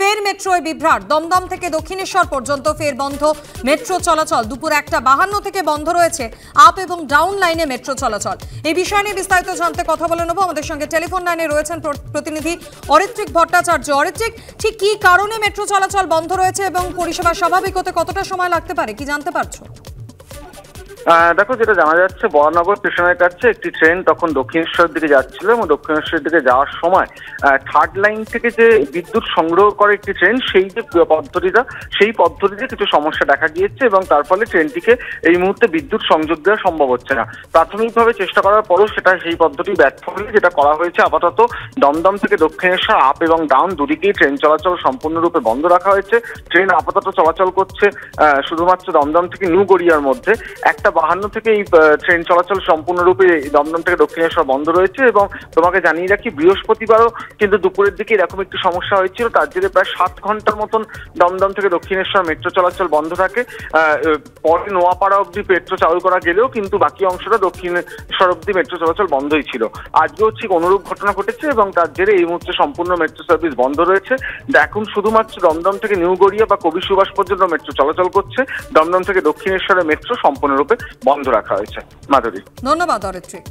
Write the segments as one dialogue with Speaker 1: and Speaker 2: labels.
Speaker 1: ফের মেট্রোয় বিভ্রাট। দমদম থেকে দক্ষিণেশ্বর পর্যন্ত ফের বন্ধ মেট্রো চলাচল। দুপুর 1:52 থেকে বন্ধ রয়েছে আপ এবং ডাউন লাইনে মেট্রো চলাচল। এই বিষয় নিয়ে বিস্তারিত জানতে কথা বলে নেব। আমাদের সঙ্গে টেলিফোন লাইনে রয়েছেন প্রতিনিধি অরিত্রিক ভট্টাচার্য। অরিত্রিক, ঠিক কি কারণে মেট্রো চলাচল বন্ধ রয়েছে এবং পরিষেবা স্বাভাবিক হতে কতটা সময় লাগতে পারে, কি জানতে পারছো?
Speaker 2: দেখো, যেটা জানা যাচ্ছে, বরানগর স্টেশনের কাছে একটি ট্রেন তখন দক্ষিণেশ্বরের দিকে যাচ্ছিল এবং দক্ষিণেশ্বরের দিকে যাওয়ার সময় থার্ড লাইন থেকে যে বিদ্যুৎ সংগ্রহ করে একটি ট্রেন, সেই যে পদ্ধতিতে কিছু সমস্যা দেখা গিয়েছে এবং তার ফলে ট্রেনটিকে এই মুহূর্তে বিদ্যুৎ সংযোগ দেওয়া সম্ভব হচ্ছে না। প্রাথমিকভাবে চেষ্টা করার পরও সেই পদ্ধতি ব্যর্থ হলে যেটা করা হয়েছে, আপাতত দমদম থেকে দক্ষিণেশ্বর আপ এবং ডাউন দুদিকেই ট্রেন চলাচল সম্পূর্ণরূপে বন্ধ রাখা হয়েছে। ট্রেন আপাতত চলাচল করছে শুধুমাত্র দমদম থেকে নিউ গড়িয়ার মধ্যে। 1:52 থেকে এই ট্রেন চলাচল সম্পূর্ণরূপে দমদম থেকে দক্ষিণেশ্বর বন্ধ রয়েছে এবং তোমাকে জানিয়ে রাখি, বৃহস্পতিবারও কিন্তু দুপুরের দিকে এরকম একটি সমস্যা হয়েছিল। তার জেরে প্রায় 7 ঘন্টার মতন দমদম থেকে দক্ষিণেশ্বর মেট্রো চলাচল বন্ধ থাকে। পরে নোয়াপাড়া অব্দি মেট্রো চালু করা গেলেও কিন্তু বাকি অংশটা দক্ষিণেশ্বর অব্দি মেট্রো চলাচল বন্ধই ছিল। আজকেও ঠিক অনুরূপ ঘটনা ঘটেছে এবং তার জেরে এই মুহূর্তে সম্পূর্ণ মেট্রো সার্ভিস বন্ধ রয়েছে। এখন শুধুমাত্র দমদম থেকে নিউ গড়িয়া বা কবি সুভাষ পর্যন্ত মেট্রো চলাচল করছে। দমদম থেকে দক্ষিণেশ্বরের মেট্রো সম্পূর্ণরূপে বন্ধ রাখা হয়েছে। মাধুরী,
Speaker 1: ধন্যবাদ অরিত্রিক।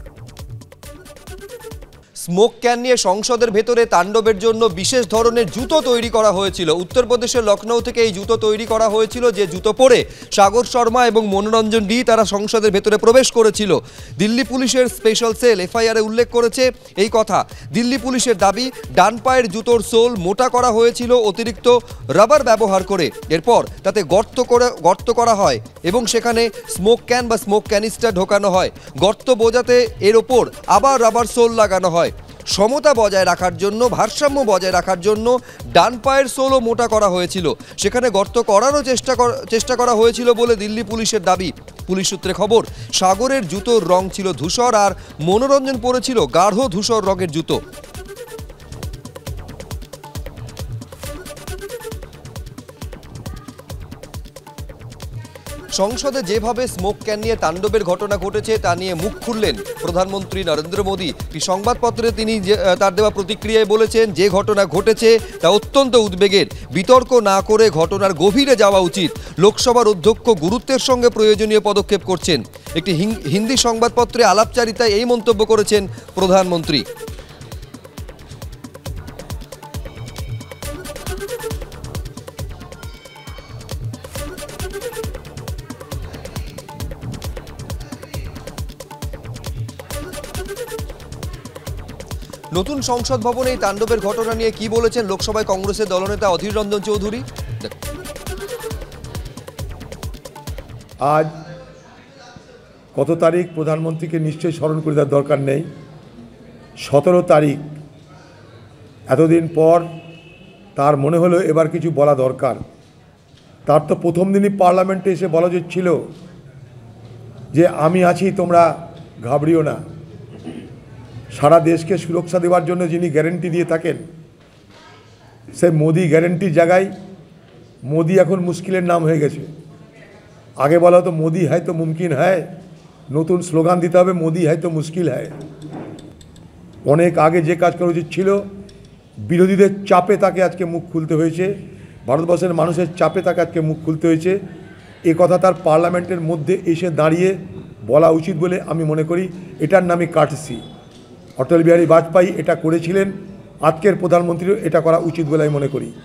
Speaker 3: স্মোক ক্যান নিয়ে সংসদের ভেতরে তাণ্ডবের জন্য বিশেষ ধরনের জুতো তৈরি করা হয়েছিল। উত্তরপ্রদেশের লখনৌ থেকে এই জুতো তৈরি করা হয়েছিল, যে জুতো পরে সাগর শর্মা এবং মনোরঞ্জন ডি তারা সংসদের ভেতরে প্রবেশ করেছিল। দিল্লি পুলিশের স্পেশাল সেল এফআইআরে উল্লেখ করেছে এই কথা। দিল্লি পুলিশের দাবি, ডান পায়ের জুতোর সোল মোটা করা হয়েছিল অতিরিক্ত রাবার ব্যবহার করে। এরপর তাতে গর্ত করা হয় এবং সেখানে স্মোক ক্যান বা স্মোক ক্যানিস্টার ঢোকানো হয়। গর্ত বোঝাতে এর ওপর আবার রাবার সোল লাগানো হয়। সমতা বজায় রাখার জন্য, ভারসাম্য বজায় রাখার জন্য ডান পায়ের সোলও মোটা করা হয়েছিল। সেখানে গর্ত করারও চেষ্টা করা হয়েছিল বলে দিল্লি পুলিশের দাবি। পুলিশ সূত্রে খবর, সাগরের জুতোর রং ছিল ধূসর আর মনোরঞ্জন পরেছিল গাঢ় ধূসর রঙের জুতো। সংসদে যেভাবে স্মোক ক্যান নিয়ে তাণ্ডবের ঘটনা ঘটেছে তা নিয়ে মুখ খুললেন প্রধানমন্ত্রী নরেন্দ্র মোদী। একটি সংবাদপত্রে তিনি তার দেওয়া প্রতিক্রিয়ায় বলেছেন, যে ঘটনা ঘটেছে তা অত্যন্ত উদ্বেগের। বিতর্ক না করে ঘটনার গভীরে যাওয়া উচিত। লোকসভার অধ্যক্ষ গুরুত্বের সঙ্গে প্রয়োজনীয় পদক্ষেপ করছেন। একটি হিন্দি সংবাদপত্রে আলাপচারিতায় এই মন্তব্য করেছেন প্রধানমন্ত্রী। নতুন সংসদ ভবনে এই তাণ্ডবের ঘটনা নিয়ে কি বলেছেন লোকসভায় কংগ্রেসের দলনেতা অধীর রঞ্জন চৌধুরী।
Speaker 4: আজ কত তারিখ প্রধানমন্ত্রীকে নিশ্চয়ই স্মরণ করে দেওয়ার দরকার নেই। 17 তারিখ, এতদিন পর তার মনে হলো এবার কিছু বলা দরকার। তার তো প্রথম দিনই পার্লামেন্টে এসে বলা ছিল যে আমি আছি, তোমরা ঘাবড়িও না। সারা দেশকে সুরক্ষা দেওয়ার জন্য যিনি গ্যারেন্টি দিয়ে থাকেন, সে মোদি গ্যারেন্টির জায়গায় মোদি এখন মুশকিলের নাম হয়ে গেছে। আগে বলা হতো মোদি হ্যায় তো মুমকিন হ্যায়, নতুন স্লোগান দিতে হবে মোদি হ্যায় তো মুশকিল হ্যায়। অনেক আগে যে কাজ করা উচিত ছিল, বিরোধীদের চাপে তাকে আজকে মুখ খুলতে হয়েছে, ভারতবর্ষের মানুষের চাপে তাকে আজকে মুখ খুলতে হয়েছে। এ কথা তার পার্লামেন্টের মধ্যে এসে দাঁড়িয়ে বলা উচিত বলে আমি মনে করি। এটার নামই কার্টেসি। অটল বিহারী বাজপেয়ী এটা করেছিলেন, আজকের প্রধানমন্ত্রীও এটা করা উচিত বলে আমি মনে করি।